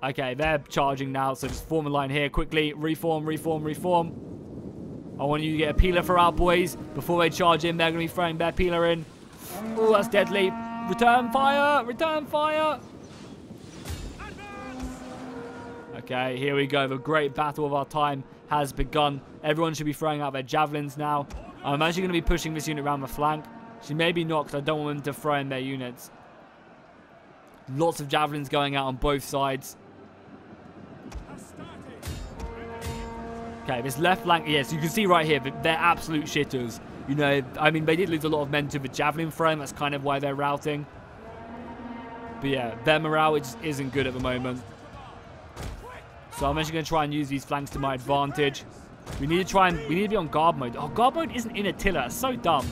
Okay, they're charging now, so just form a line here quickly. Reform, reform, reform. I want you to get a peeler for our boys. Before they charge in, they're going to be throwing their peeler in. Oh, that's deadly. Return fire! Return fire! Okay, here we go. The great battle of our time has begun. Everyone should be throwing out their javelins now. I'm actually going to be pushing this unit around the flank. She maybe not, because I don't want them to throw in their units. Lots of javelins going out on both sides. Okay, this left flank, yes, you can see right here, they're absolute shitters. You know, I mean, they did lose a lot of men to the javelin frame. That's kind of why they're routing. But yeah, their morale just isn't good at the moment. So I'm actually going to try and use these flanks to my advantage. We need to be on guard mode. Oh, guard mode isn't in Attila. It's so dumb.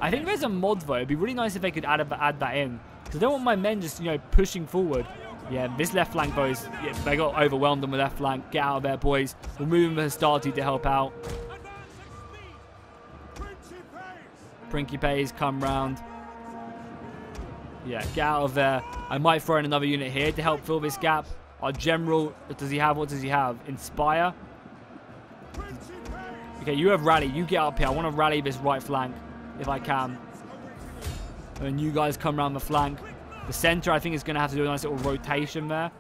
I think there's a mod though. It'd be really nice if they could add that in. Because I don't want my men just, you know, pushing forward. Yeah, this left flank, boys. Yeah, they got overwhelmed on the left flank. Get out of there, boys. We're moving the Hastati to help out. Principes come round. Yeah, get out of there. I might throw in another unit here to help fill this gap. Our general, what does he have? Inspire. Okay, you have rally. You get up here. I want to rally this right flank if I can. And you guys come around the flank. The center, I think, is going to have to do a nice little rotation there.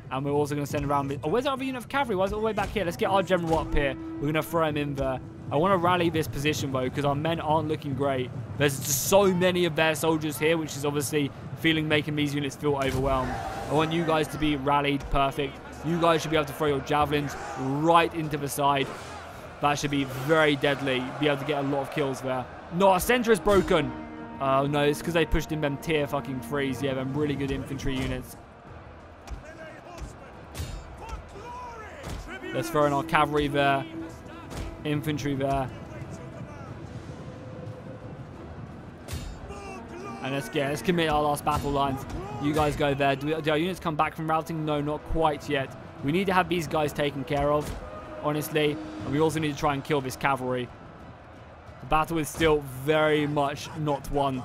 And we're also going to send around... Oh, where's our other unit of cavalry? Why is it all the way back here? Let's get our general up here. We're going to throw him in there. I want to rally this position, though, because our men aren't looking great. There's just so many of their soldiers here, which is obviously making these units feel overwhelmed. I want you guys to be rallied perfect. You guys should be able to throw your javelins right into the side. That should be very deadly. Be able to get a lot of kills there. No, our center is broken. Oh, no, it's because they pushed in them tier fucking 3s. Yeah, them really good infantry units. Let's throw in our cavalry there. Infantry there. And let's commit our last battle lines. You guys go there. Do our units come back from routing? No, not quite yet. We need to have these guys taken care of, honestly. And we also need to try and kill this cavalry. The battle is still very much not won.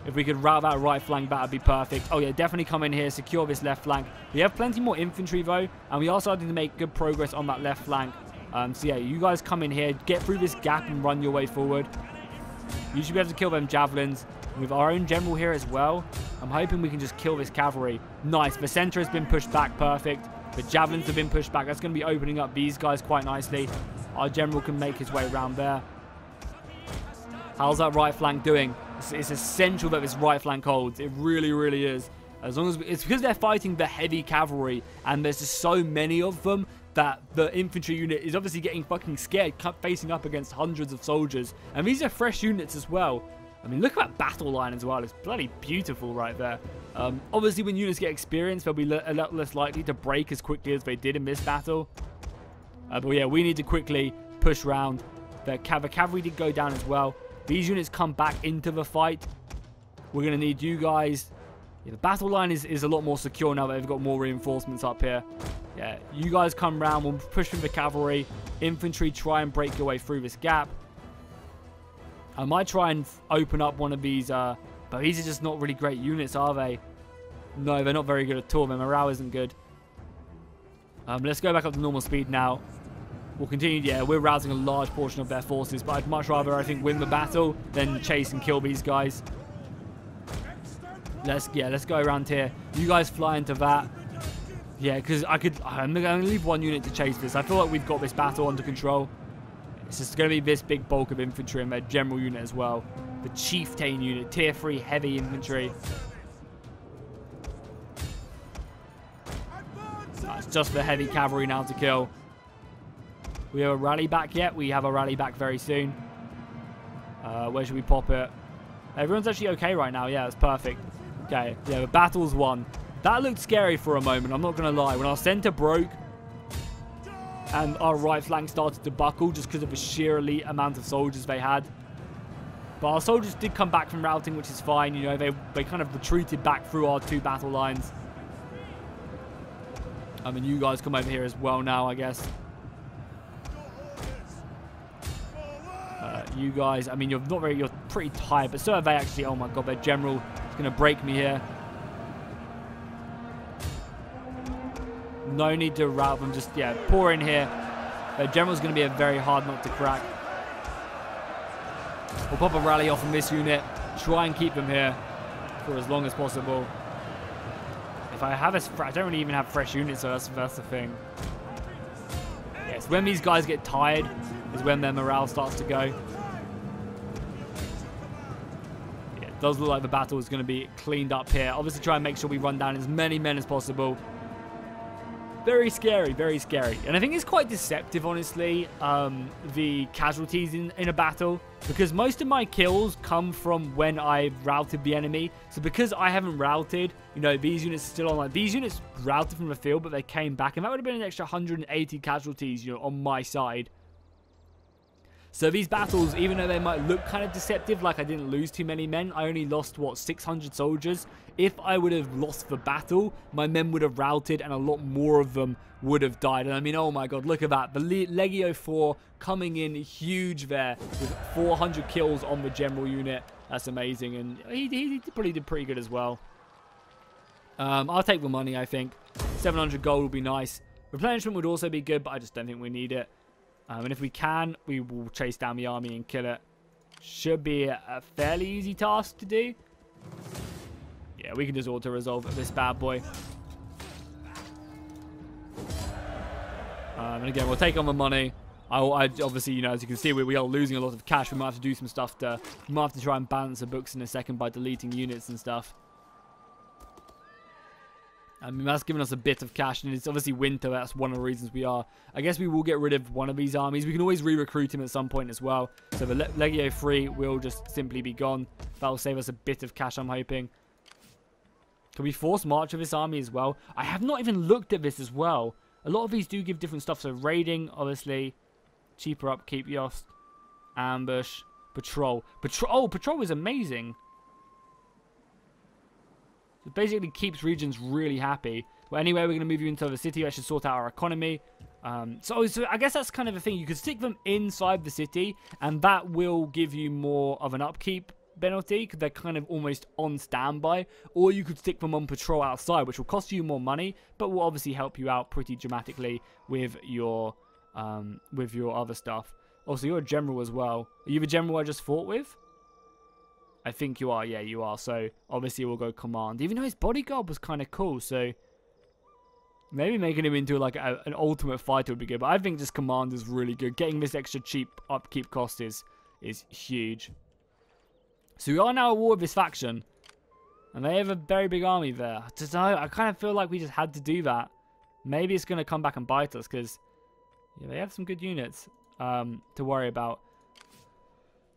If we could route that right flank, that would be perfect. Oh yeah, definitely come in here, secure this left flank. We have plenty more infantry though, and we are starting to make good progress on that left flank. So yeah, you guys come in here, get through this gap and run your way forward. You should be able to kill them javelins. With our own general here as well, I'm hoping we can just kill this cavalry. Nice, the center has been pushed back, perfect. The javelins have been pushed back. That's going to be opening up these guys quite nicely. Our general can make his way around there. How's that right flank doing? It's essential that this right flank holds. It really, really is. As long as it's because they're fighting the heavy cavalry, and there's just so many of them that the infantry unit is obviously getting fucking scared, facing up against hundreds of soldiers. And these are fresh units as well. I mean, look at that battle line as well. It's bloody beautiful right there. Obviously, when units get experience, they'll be a lot less likely to break as quickly as they did in this battle. But yeah, we need to quickly push round. The cavalry did go down as well. These units come back into the fight. We're going to need you guys. Yeah, the battle line is a lot more secure now that they've got more reinforcements up here. Yeah, you guys come round. We'll push through the cavalry. Infantry, try and break your way through this gap. I might try and open up one of these, but these are just not really great units, are they? No, they're not very good at all. Their morale isn't good. Let's go back up to normal speed now. We'll continue. Yeah, we're routing a large portion of their forces, but I'd much rather, I think, win the battle than chase and kill these guys. Let's go around here. You guys fly into that. Yeah, because I'm going to leave one unit to chase this. I feel like we've got this battle under control. It's just going to be this big bulk of infantry and their general unit as well. The chieftain unit, tier 3 heavy infantry. It's just the heavy cavalry now to kill. We have a rally back yet? We have a rally back very soon. Where should we pop it? Everyone's actually okay right now. Yeah, that's perfect. Okay, yeah, the battle's won. That looked scary for a moment, I'm not going to lie. When our center broke and our right flank started to buckle just because of the sheer elite amount of soldiers they had. But our soldiers did come back from routing, which is fine. You know, they kind of retreated back through our 2 battle lines. I mean, you guys come over here as well now, I guess. You guys, I mean, you're pretty tired, but so are they actually. Oh my god, their general is going to break me here. No need to rout them, just, yeah, pour in here. Their general's going to be a very hard nut to crack. We'll pop a rally off from this unit, try and keep them here for as long as possible. If I have I don't really even have fresh units, so that's the thing. Yes, when these guys get tired is when their morale starts to go. Yeah, it does look like the battle is going to be cleaned up here. Obviously, try and make sure we run down as many men as possible. Very scary, very scary. And I think it's quite deceptive, honestly, the casualties in a battle. Because most of my kills come from when I routed the enemy. So because I haven't routed, you know, these units are still on. Like, these units routed from the field, but they came back. And that would have been an extra 180 casualties, you know, on my side. So these battles, even though they might look kind of deceptive, like I didn't lose too many men, I only lost, what, 600 soldiers? If I would have lost the battle, my men would have routed and a lot more of them would have died. And I mean, oh my god, look at that. The Legio 4 coming in huge there with 400 kills on the general unit. That's amazing. And he probably did pretty good as well. I'll take the money, I think. 700 gold would be nice. Replenishment would also be good, but I just don't think we need it. And if we can, we will chase down the army and kill it. Should be a fairly easy task to do. Yeah, we can just auto-resolve this bad boy. And again, we'll take on the money. I obviously, you know, as you can see, we are losing a lot of cash. We might have to do some stuff to... We might have to try and balance the books in a second by deleting units and stuff. I mean, that's given us a bit of cash, and it's obviously winter. That's one of the reasons we are. I guess we will get rid of one of these armies. We can always re-recruit him at some point as well. So the Legio 3 will just simply be gone. That'll save us a bit of cash, I'm hoping. Can we force march of this army as well? I have not even looked at this as well. A lot of these do give different stuff. So raiding, obviously. Cheaper upkeep, Yost. Ambush. Patrol. Oh, patrol is amazing. It basically keeps regions really happy. Well, anyway, we're going to move you into the city. I should sort out our economy. So I guess that's kind of the thing. You could stick them inside the city, and that will give you more of an upkeep penalty, because they're kind of almost on standby. Or you could stick them on patrol outside, which will cost you more money, but will obviously help you out pretty dramatically with your other stuff. Also, you're a general as well. Are you the general I just fought with? I think you are. Yeah, you are. So, obviously, we'll go command. Even though his bodyguard was kind of cool, so... Maybe making him into, like, an ultimate fighter would be good. But I think just command is really good. Getting this extra cheap upkeep cost is huge. So, we are now at war with this faction. And they have a very big army there. I kind of feel like we just had to do that. Maybe it's going to come back and bite us, because... Yeah, they have some good units to worry about.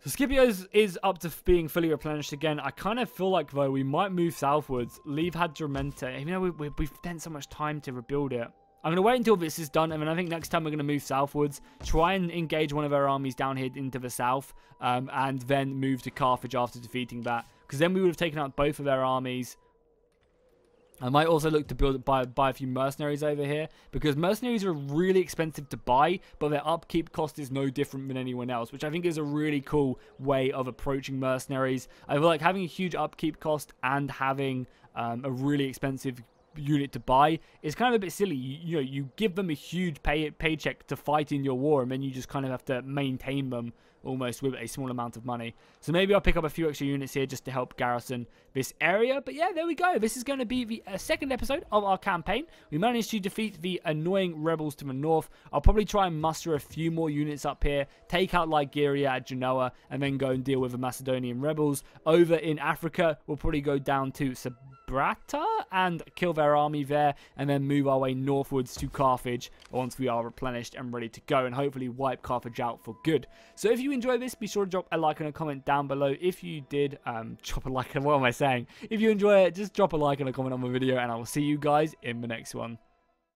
So Scipio is up to being fully replenished again. I kind of feel like, though, we might move southwards, leave Hadramenta, even though we've spent so much time to rebuild it. I'm going to wait until this is done, and then I think next time we're going to move southwards, try and engage one of our armies down here into the south, and then move to Carthage after defeating that. Because then we would have taken out both of their armies. I might also look to buy a few mercenaries over here, because mercenaries are really expensive to buy, but their upkeep cost is no different than anyone else, which I think is a really cool way of approaching mercenaries. I feel like having a huge upkeep cost and having a really expensive unit to buy is kind of a bit silly. You know, you give them a huge paycheck to fight in your war, and then you just kind of have to maintain them almost with a small amount of money. So maybe I'll pick up a few extra units here just to help garrison this area. But yeah, there we go. This is going to be the second episode of our campaign. We managed to defeat the annoying rebels to the north. I'll probably try and muster a few more units up here, take out Ligeria at Genoa, and then go and deal with the Macedonian rebels. Over in Africa, we'll probably go down to Sabrata and kill their army there, and then move our way northwards to Carthage once we are replenished and ready to go, and hopefully wipe Carthage out for good. So if you enjoyed this, be sure to drop a like and a comment down below. If you did, drop a like, and what am I saying? If you enjoy it, just drop a like and a comment on the video, and I will see you guys in the next one.